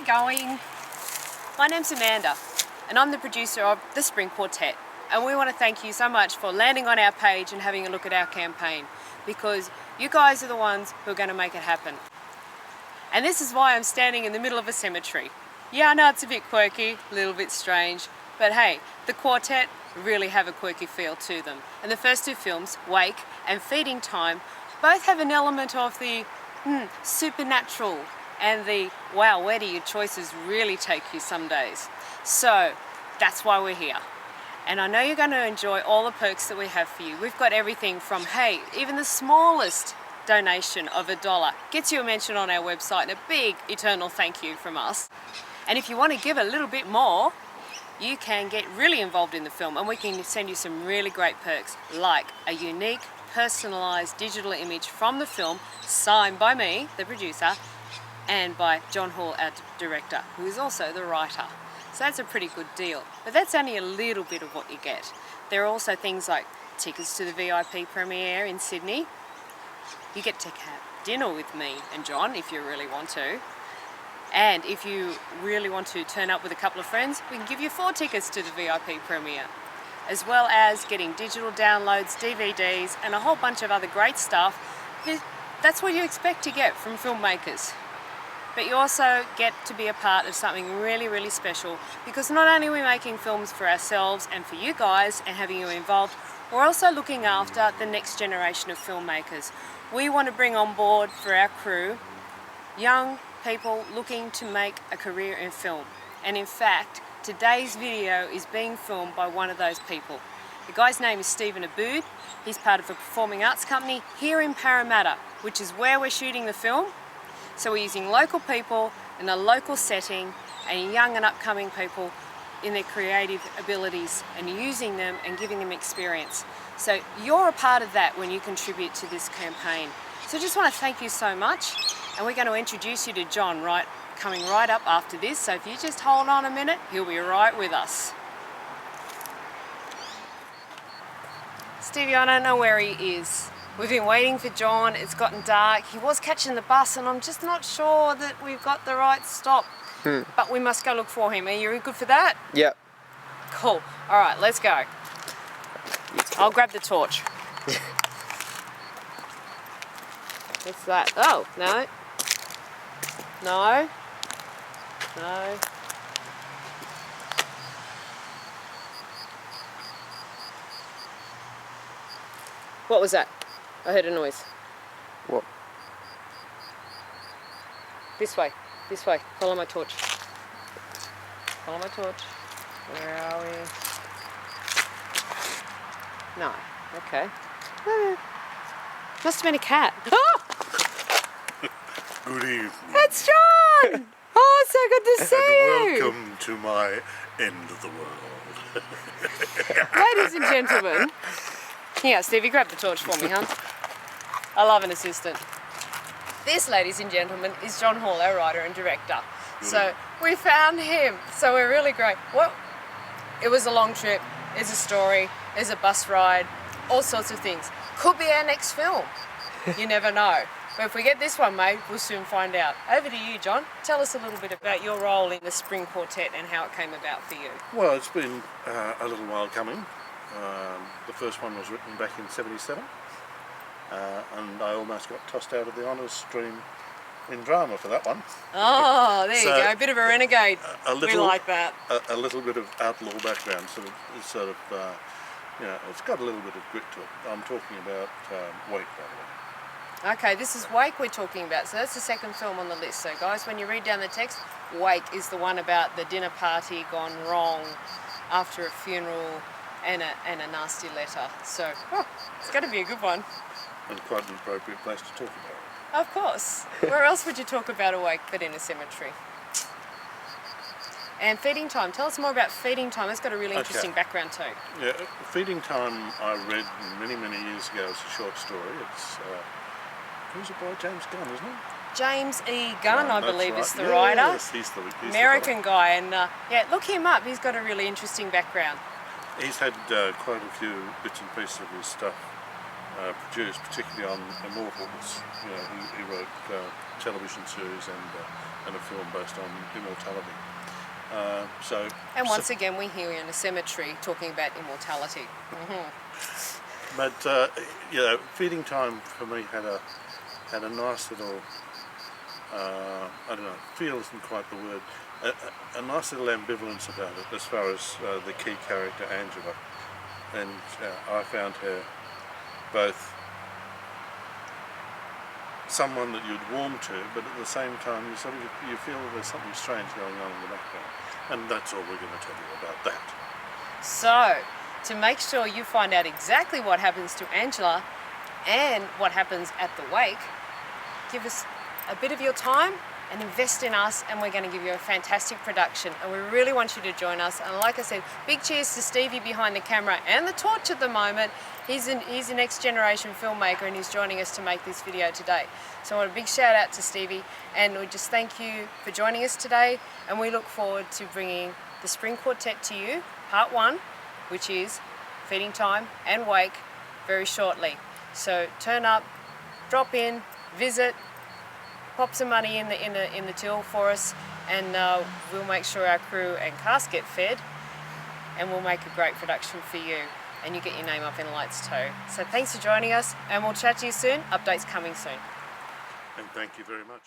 it going? My name's Amanda and I'm the producer of the Spring Quartet, and we want to thank you so much for landing on our page and having a look at our campaign, because you guys are the ones who are going to make it happen. And this is why I'm standing in the middle of a cemetery. Yeah, I know it's a bit quirky, a little bit strange, but hey, the quartet really have a quirky feel to them. And the first two films, Wake and Feeding Time, both have an element of the supernatural and the wow, where do your choices really take you some days. So that's why we're here. And I know you're going to enjoy all the perks that we have for you. We've got everything from, hey, even the smallest donation of $1 gets you a mention on our website and a big eternal thank you from us. And if you want to give a little bit more, you can get really involved in the film, and we can send you some really great perks, like a unique, personalised digital image from the film, signed by me, the producer, and by John Hall, our director, who is also the writer. So that's a pretty good deal. But that's only a little bit of what you get. There are also things like tickets to the VIP premiere in Sydney. You get to have dinner with me and John if you really want to. And if you really want to turn up with a couple of friends, we can give you 4 tickets to the VIP premiere, as well as getting digital downloads, DVDs, and a whole bunch of other great stuff. That's what you expect to get from filmmakers. But you also get to be a part of something really, really special, because not only are we making films for ourselves and for you guys and having you involved, we're also looking after the next generation of filmmakers. We want to bring on board for our crew young people looking to make a career in film. And in fact, today's video is being filmed by one of those people. The guy's name is Abboud. He's part of a performing arts company here in Parramatta, which is where we're shooting the film. So we're using local people in a local setting and young and upcoming people in their creative abilities and using them and giving them experience. So you're a part of that when you contribute to this campaign. So I just want to thank you so much, and we're going to introduce you to John coming right up after this. So if you just hold on a minute, he'll be right with us. Stevie, I don't know where he is. We've been waiting for John, it's gotten dark. He was catching the bus and I'm just not sure that we've got the right stop. But we must go look for him. Are you good for that? Yep. Cool. All right, let's go. I'll grab the torch. What's that? Oh, no. No. No. What was that? I heard a noise. What? This way. This way. Follow my torch. Follow my torch. Where are we? No. Okay. Must have been a cat. Oh! Good evening. It's John! Oh, it's so good to see you! Welcome to my end of the world. Ladies and gentlemen. Here, Stevie, grab the torch for me, huh? I love an assistant. This, ladies and gentlemen, is John Hall, our writer and director. So we found him. So we're really great. Well, it was a long trip. There's a story. There's a bus ride. All sorts of things. Could be our next film. You never know. But if we get this one made, we'll soon find out. Over to you, John. Tell us a little bit about your role in the Spring Quartet and how it came about for you. Well, it's been a little while coming. The first one was written back in '77, and I almost got tossed out of the honours stream in drama for that one. Oh, there you go. A bit of a renegade. We like that. A little bit of outlaw background, sort of, you know, it's got a little bit of grit to it. I'm talking about Wake, by the way. Okay, this is Wake we're talking about, so that's the second film on the list. So guys, when you read down the text, Wake is the one about the dinner party gone wrong after a funeral and a nasty letter. So, it's going to be a good one. And quite an appropriate place to talk about it. Of course. Where else would you talk about a wake but in a cemetery? And Feeding Time. Tell us more about Feeding Time. It's got a really interesting background too. Yeah, Feeding Time I read many, many years ago as a short story. It's who's it by? James Gunn, isn't it? James E. Gunn, I believe, is the writer. writer. Yes, he's the American guy, and yeah, look him up. He's got a really interesting background. He's had quite a few bits and pieces of his stuff produced, particularly on Immortals. You know, he wrote television series and a film based on immortality. And once again, we're here in a cemetery talking about immortality. But you know, Feeding Time for me had a nice little, I don't know, feel isn't quite the word, a nice little ambivalence about it as far as the key character Angela, and I found her both someone that you'd warm to, but at the same time you feel there's something strange going on in the background, and that's all we're going to tell you about that. So, to make sure you find out exactly what happens to Angela and what happens at the wake, give us a bit of your time and invest in us, and we're going to give you a fantastic production, and we really want you to join us. And like I said, big cheers to Stevie behind the camera and the torch at the moment. He's a next generation filmmaker, and he's joining us to make this video today. So I want a big shout out to Stevie, and we just thank you for joining us today, and we look forward to bringing the Spring Quartet to you, part 1, which is Feeding Time and Wake, very shortly. So turn up, drop in, visit, pop some money in the till for us, and we'll make sure our crew and cast get fed, and we'll make a great production for you, and you get your name up in lights too. So thanks for joining us, and we'll chat to you soon. Updates coming soon. And thank you very much.